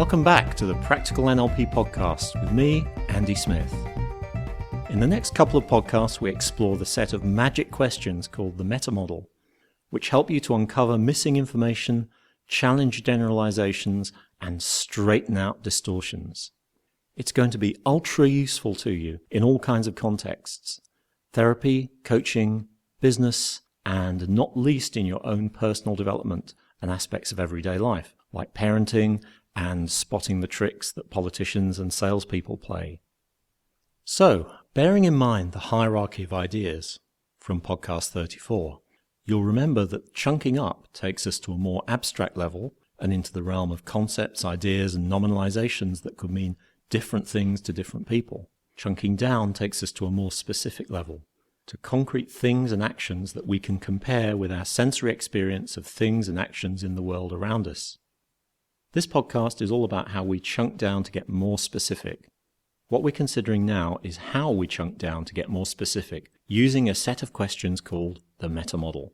Welcome back to the Practical NLP podcast with me, Andy Smith. In the next couple of podcasts, we explore the set of magic questions called the Meta Model, which help you to uncover missing information, challenge generalizations, and straighten out distortions. It's going to be ultra useful to you in all kinds of contexts: therapy, coaching, business, and not least in your own personal development and aspects of everyday life, like parenting and spotting the tricks that politicians and salespeople play. So, bearing in mind the hierarchy of ideas from podcast 34, you'll remember that chunking up takes us to a more abstract level and into the realm of concepts, ideas, and nominalizations that could mean different things to different people. Chunking down takes us to a more specific level, to concrete things and actions that we can compare with our sensory experience of things and actions in the world around us. This podcast is all about how we chunk down to get more specific. What we're considering now is how we chunk down to get more specific, using a set of questions called the Meta Model.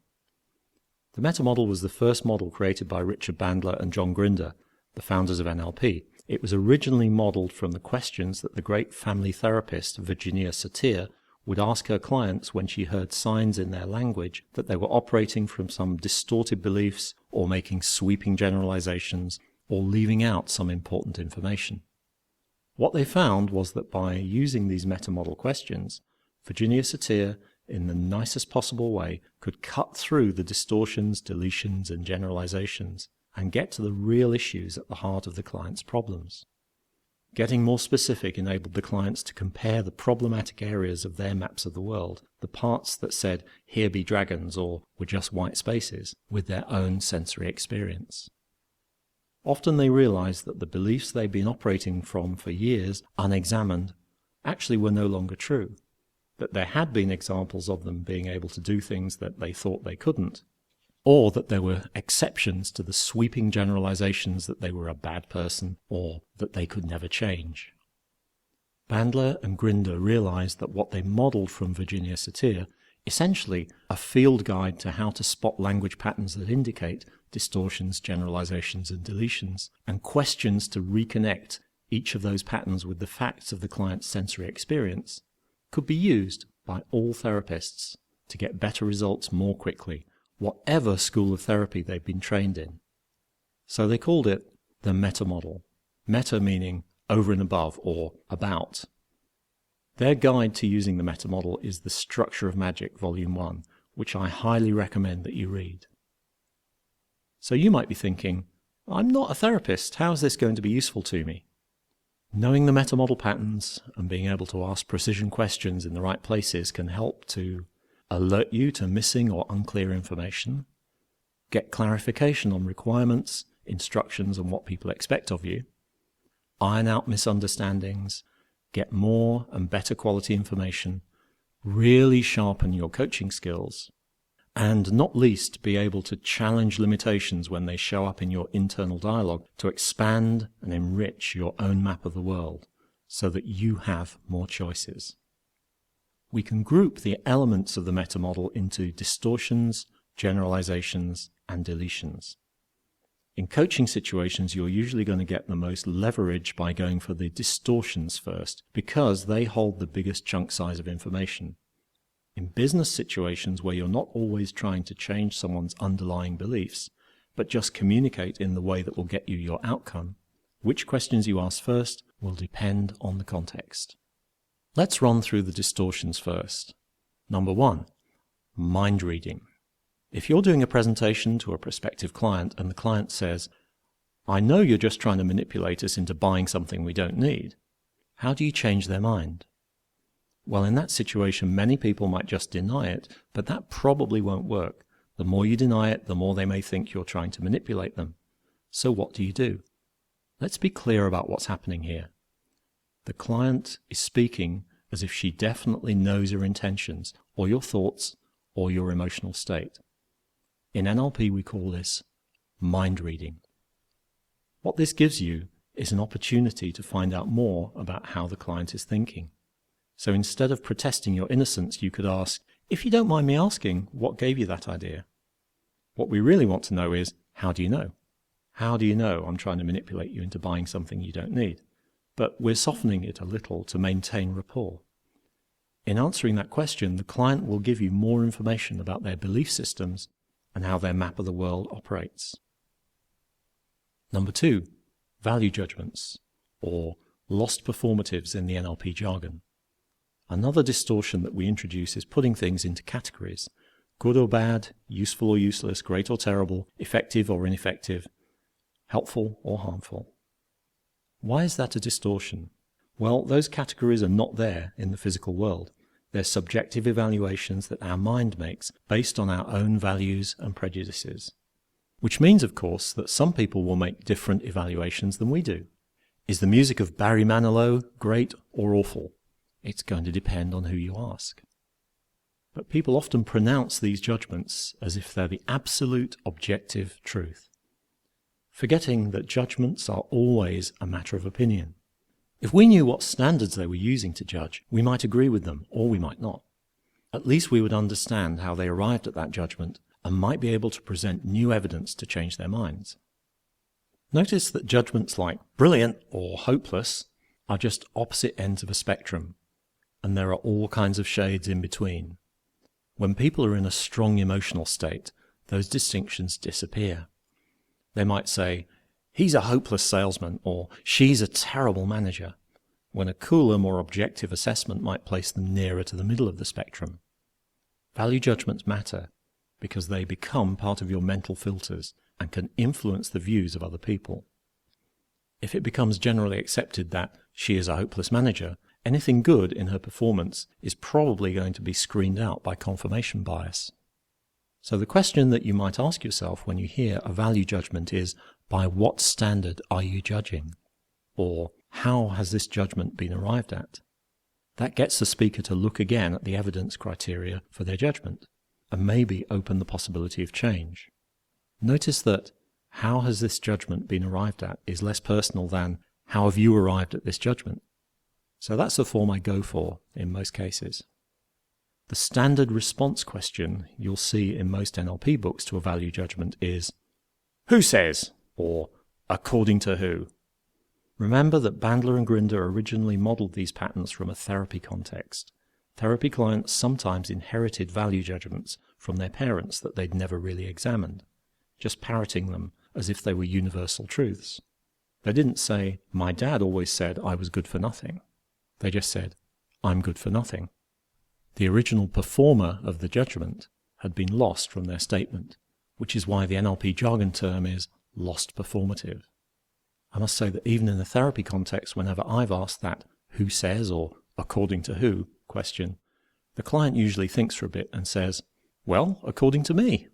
The Meta Model was the first model created by Richard Bandler and John Grinder, the founders of NLP. It was originally modeled from the questions that the great family therapist Virginia Satir would ask her clients when she heard signs in their language that they were operating from some distorted beliefs or making sweeping generalizations or leaving out some important information. What they found was that by using these meta-model questions, Virginia Satir, in the nicest possible way, could cut through the distortions, deletions, and generalizations and get to the real issues at the heart of the client's problems. Getting more specific enabled the clients to compare the problematic areas of their maps of the world, the parts that said, "Here be dragons," or were just white spaces, with their own sensory experience. Often they realized that the beliefs they'd been operating from for years, unexamined, actually were no longer true, that there had been examples of them being able to do things that they thought they couldn't, or that there were exceptions to the sweeping generalizations that they were a bad person or that they could never change. Bandler and Grinder realized that what they modeled from Virginia Satir, essentially a field guide to how to spot language patterns that indicate distortions, generalizations, and deletions, and questions to reconnect each of those patterns with the facts of the client's sensory experience, could be used by all therapists to get better results more quickly, whatever school of therapy they've been trained in. So they called it the Meta Model. Meta meaning over and above or about. Their guide to using the Meta Model is The Structure of Magic, Volume 1, which I highly recommend that you read. So you might be thinking, I'm not a therapist, how is this going to be useful to me? Knowing the Meta Model patterns and being able to ask precision questions in the right places can help to alert you to missing or unclear information, get clarification on requirements, instructions, and what people expect of you, iron out misunderstandings, get more and better quality information, really sharpen your coaching skills, and not least be able to challenge limitations when they show up in your internal dialogue to expand and enrich your own map of the world so that you have more choices. We can group the elements of the meta model into distortions, generalizations, and deletions. In coaching situations, you're usually going to get the most leverage by going for the distortions first, because they hold the biggest chunk size of information. In business situations where you're not always trying to change someone's underlying beliefs, but just communicate in the way that will get you your outcome, which questions you ask first will depend on the context. Let's run through the distortions first. Number 1, mind reading. If you're doing a presentation to a prospective client and the client says, "I know you're just trying to manipulate us into buying something we don't need," how do you change their mind? Well, in that situation, many people might just deny it, but that probably won't work. The more you deny it, the more they may think you're trying to manipulate them. So what do? Let's be clear about what's happening here. The client is speaking as if she definitely knows your intentions, or your thoughts, or your emotional state. In NLP, we call this mind reading. What this gives you is an opportunity to find out more about how the client is thinking. So instead of protesting your innocence, you could ask, "If you don't mind me asking, what gave you that idea?" What we really want to know is, how do you know? How do you know I'm trying to manipulate you into buying something you don't need? But we're softening it a little to maintain rapport. In answering that question, the client will give you more information about their belief systems and how their map of the world operates. Number 2, value judgments, or lost performatives in the NLP jargon. Another distortion that we introduce is putting things into categories: good or bad, useful or useless, great or terrible, effective or ineffective, helpful or harmful. Why is that a distortion? Well, those categories are not there in the physical world. They're subjective evaluations that our mind makes based on our own values and prejudices. Which means, of course, that some people will make different evaluations than we do. Is the music of Barry Manilow great or awful? It's going to depend on who you ask. But people often pronounce these judgments as if they're the absolute objective truth, forgetting that judgments are always a matter of opinion. If we knew what standards they were using to judge, we might agree with them, or we might not. At least we would understand how they arrived at that judgment and might be able to present new evidence to change their minds. Notice that judgments like brilliant or hopeless are just opposite ends of a spectrum, and there are all kinds of shades in between. When people are in a strong emotional state, those distinctions disappear. They might say, he's a hopeless salesman, or she's a terrible manager, when a cooler, more objective assessment might place them nearer to the middle of the spectrum. Value judgments matter because they become part of your mental filters and can influence the views of other people. If it becomes generally accepted that she is a hopeless manager, anything good in her performance is probably going to be screened out by confirmation bias. So the question that you might ask yourself when you hear a value judgment is, by what standard are you judging? Or, how has this judgment been arrived at? That gets the speaker to look again at the evidence criteria for their judgment, and maybe open the possibility of change. Notice that how has this judgment been arrived at is less personal than how have you arrived at this judgment. So that's the form I go for in most cases. The standard response question you'll see in most NLP books to a value judgment is, who says? Or, according to who? Remember that Bandler and Grinder originally modeled these patterns from a therapy context. Therapy clients sometimes inherited value judgments from their parents that they'd never really examined, just parroting them as if they were universal truths. They didn't say, my dad always said I was good for nothing. They just said, I'm good for nothing. The original performer of the judgment had been lost from their statement, which is why the NLP jargon term is lost performative. I must say that even in the therapy context, whenever I've asked that who says or according to who question, the client usually thinks for a bit and says, well, according to me.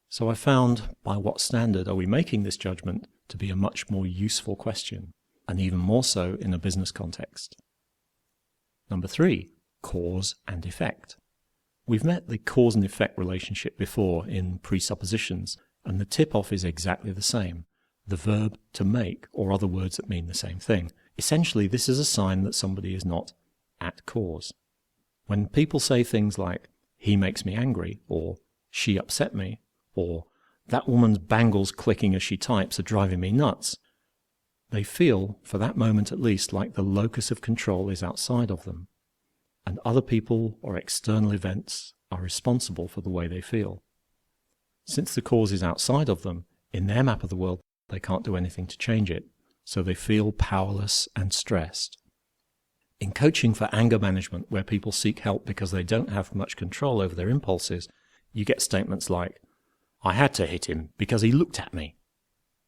So I found, by what standard are we making this judgment, to be a much more useful question, and even more so in a business context. Number 3, cause and effect. We've met the cause and effect relationship before in presuppositions, and the tip-off is exactly the same. The verb to make, or other words that mean the same thing. Essentially, this is a sign that somebody is not at cause. When people say things like, he makes me angry, or she upset me, or that woman's bangles clicking as she types are driving me nuts, they feel, for that moment at least, like the locus of control is outside of them, and other people or external events are responsible for the way they feel. Since the cause is outside of them, in their map of the world, they can't do anything to change it, so they feel powerless and stressed. In coaching for anger management, where people seek help because they don't have much control over their impulses, you get statements like, I had to hit him because he looked at me.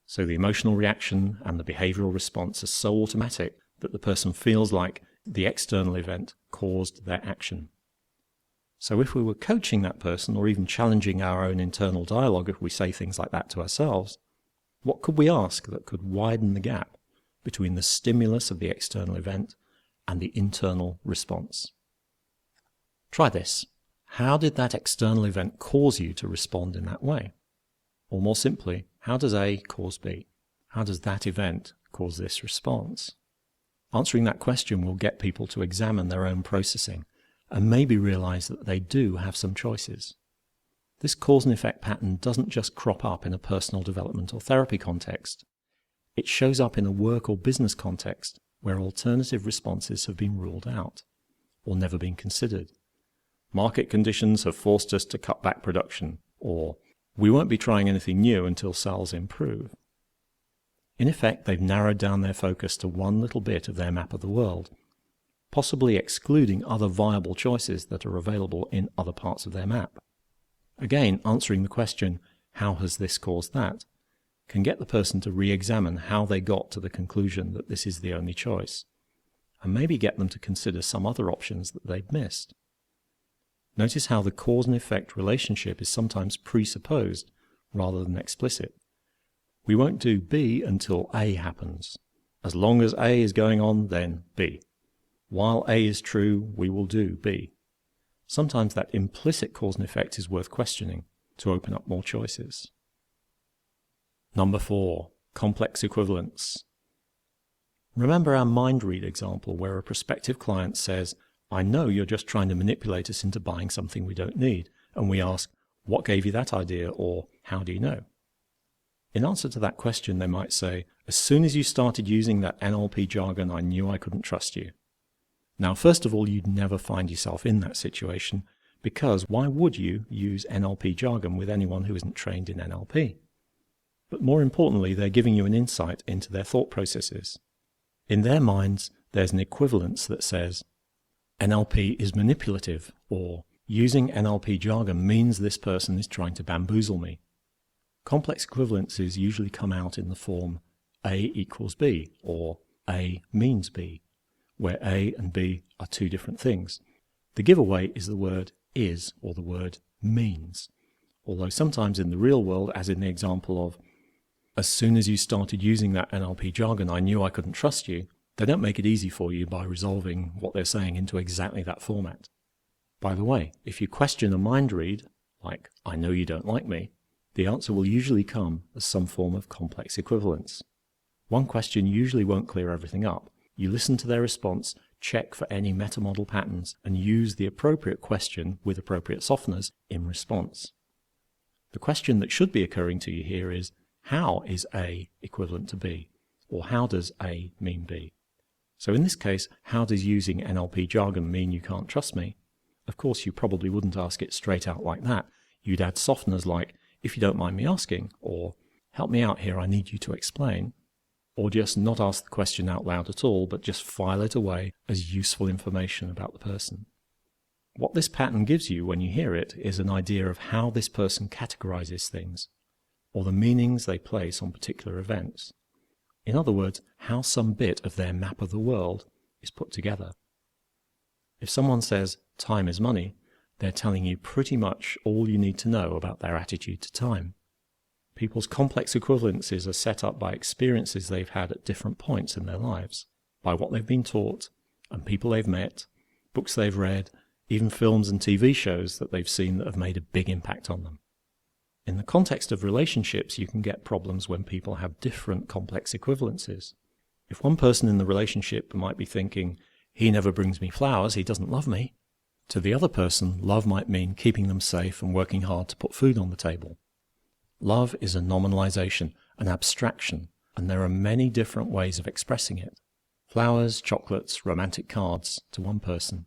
So the emotional reaction and the behavioral response are so automatic that the person feels like the external event caused their action. So if we were coaching that person, or even challenging our own internal dialogue if we say things like that to ourselves, what could we ask that could widen the gap between the stimulus of the external event and the internal response? Try this. How did that external event cause you to respond in that way? Or more simply, how does A cause B? How does that event cause this response? Answering that question will get people to examine their own processing and maybe realize that they do have some choices. This cause and effect pattern doesn't just crop up in a personal development or therapy context. It shows up in a work or business context where alternative responses have been ruled out or never been considered. Market conditions have forced us to cut back production, or we won't be trying anything new until sales improve. In effect, they've narrowed down their focus to one little bit of their map of the world, possibly excluding other viable choices that are available in other parts of their map. Again, answering the question, how has this caused that, can get the person to re-examine how they got to the conclusion that this is the only choice, and maybe get them to consider some other options that they've missed. Notice how the cause and effect relationship is sometimes presupposed rather than explicit. We won't do B until A happens. As long as A is going on, then B. While A is true, we will do B. Sometimes that implicit cause and effect is worth questioning to open up more choices. Number 4, complex equivalence. Remember our mind read example where a prospective client says, I know you're just trying to manipulate us into buying something we don't need. And we ask, what gave you that idea? Or how do you know? In answer to that question, they might say, as soon as you started using that NLP jargon, I knew I couldn't trust you. Now, first of all, you'd never find yourself in that situation, because why would you use NLP jargon with anyone who isn't trained in NLP? But more importantly, they're giving you an insight into their thought processes. In their minds, there's an equivalence that says, NLP is manipulative, or using NLP jargon means this person is trying to bamboozle me. Complex equivalences usually come out in the form A equals B, or A means B, where A and B are two different things. The giveaway is the word is, or the word means. Although sometimes in the real world, as in the example of, as soon as you started using that NLP jargon, I knew I couldn't trust you, they don't make it easy for you by resolving what they're saying into exactly that format. By the way, if you question a mind read, like, I know you don't like me, the answer will usually come as some form of complex equivalence. One question usually won't clear everything up. You listen to their response, check for any meta model patterns, and use the appropriate question with appropriate softeners in response. The question that should be occurring to you here is, how is A equivalent to B? Or how does A mean B? So in this case, how does using NLP jargon mean you can't trust me? Of course, you probably wouldn't ask it straight out like that. You'd add softeners like, if you don't mind me asking, or help me out here, I need you to explain. Or just not ask the question out loud at all, but just file it away as useful information about the person. What this pattern gives you when you hear it is an idea of how this person categorizes things, or the meanings they place on particular events. In other words, how some bit of their map of the world is put together. If someone says time is money, they're telling you pretty much all you need to know about their attitude to time. People's complex equivalences are set up by experiences they've had at different points in their lives, by what they've been taught, and people they've met, books they've read, even films and TV shows that they've seen that have made a big impact on them. In the context of relationships, you can get problems when people have different complex equivalences. If one person in the relationship might be thinking, he never brings me flowers, he doesn't love me, to the other person, love might mean keeping them safe and working hard to put food on the table. Love is a nominalization, an abstraction, and there are many different ways of expressing it. Flowers, chocolates, romantic cards to one person,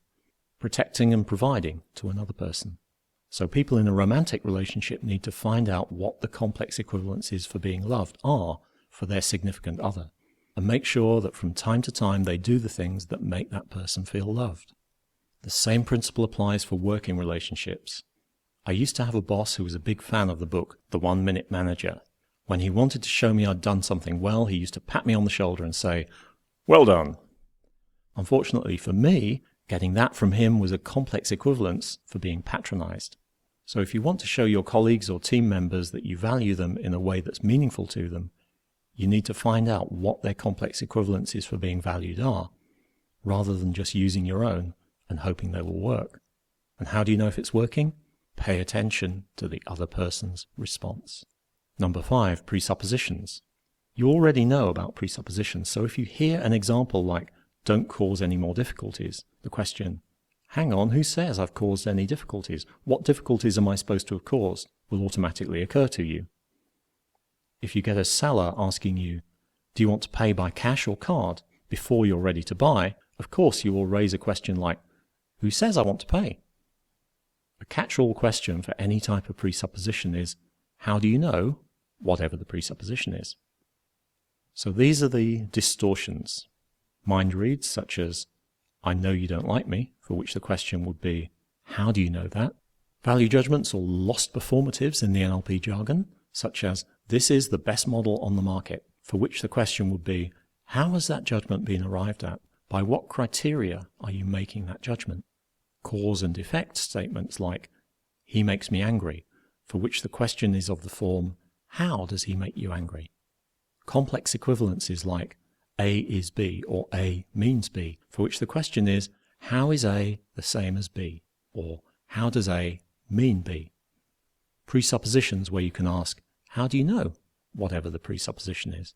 protecting and providing to another person. So people in a romantic relationship need to find out what the complex equivalences for being loved are for their significant other, and make sure that from time to time they do the things that make that person feel loved. The same principle applies for working relationships. I used to have a boss who was a big fan of the book, The 1 Minute Manager. When he wanted to show me I'd done something well, he used to pat me on the shoulder and say, "Well done." Unfortunately for me, getting that from him was a complex equivalence for being patronized. So if you want to show your colleagues or team members that you value them in a way that's meaningful to them, you need to find out what their complex equivalences for being valued are, rather than just using your own and hoping they will work. And how do you know if it's working? Pay attention to the other person's response. Number 5, presuppositions. You already know about presuppositions, so if you hear an example like, don't cause any more difficulties, the question, hang on, who says I've caused any difficulties? What difficulties am I supposed to have caused? Will automatically occur to you. If you get a seller asking you, do you want to pay by cash or card before you're ready to buy, of course you will raise a question like, who says I want to pay? A catch-all question for any type of presupposition is, how do you know, whatever the presupposition is? So these are the distortions. Mind reads such as, I know you don't like me, for which the question would be, how do you know that? Value judgments or lost performatives in the NLP jargon, such as, this is the best model on the market, for which the question would be, how has that judgment been arrived at? By what criteria are you making that judgment? Cause and effect statements like, he makes me angry, for which the question is of the form, how does he make you angry? Complex equivalences like, A is B or A means B, for which the question is, how is A the same as B? Or how does A mean B? Presuppositions where you can ask, how do you know, whatever the presupposition is?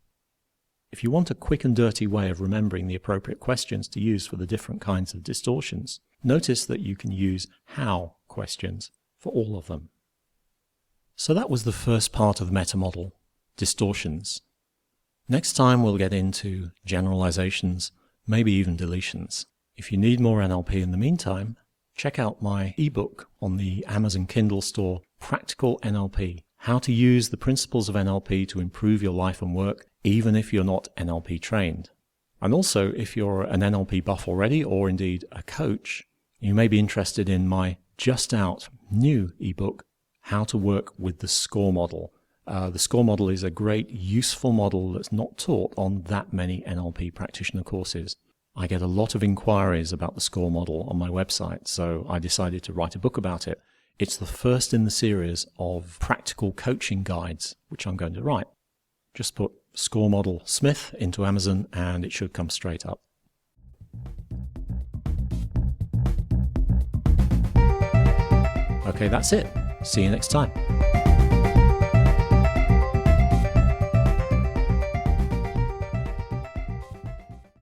If you want a quick and dirty way of remembering the appropriate questions to use for the different kinds of distortions, notice that you can use how questions for all of them. So that was the first part of the meta model, distortions. Next time we'll get into generalizations, maybe even deletions. If you need more NLP in the meantime, check out my ebook on the Amazon Kindle store, Practical NLP, how to use the principles of NLP to improve your life and work, even if you're not NLP trained. And also, if you're an NLP buff already, or indeed a coach, you may be interested in my just out new ebook, How to Work with the Score Model. The score model is a great, useful model that's not taught on that many NLP practitioner courses. I get a lot of inquiries about the score model on my website, so I decided to write a book about it. It's the first in the series of practical coaching guides, which I'm going to write. Just put Score Model Smith into Amazon and it should come straight up. Okay, that's it. See you next time.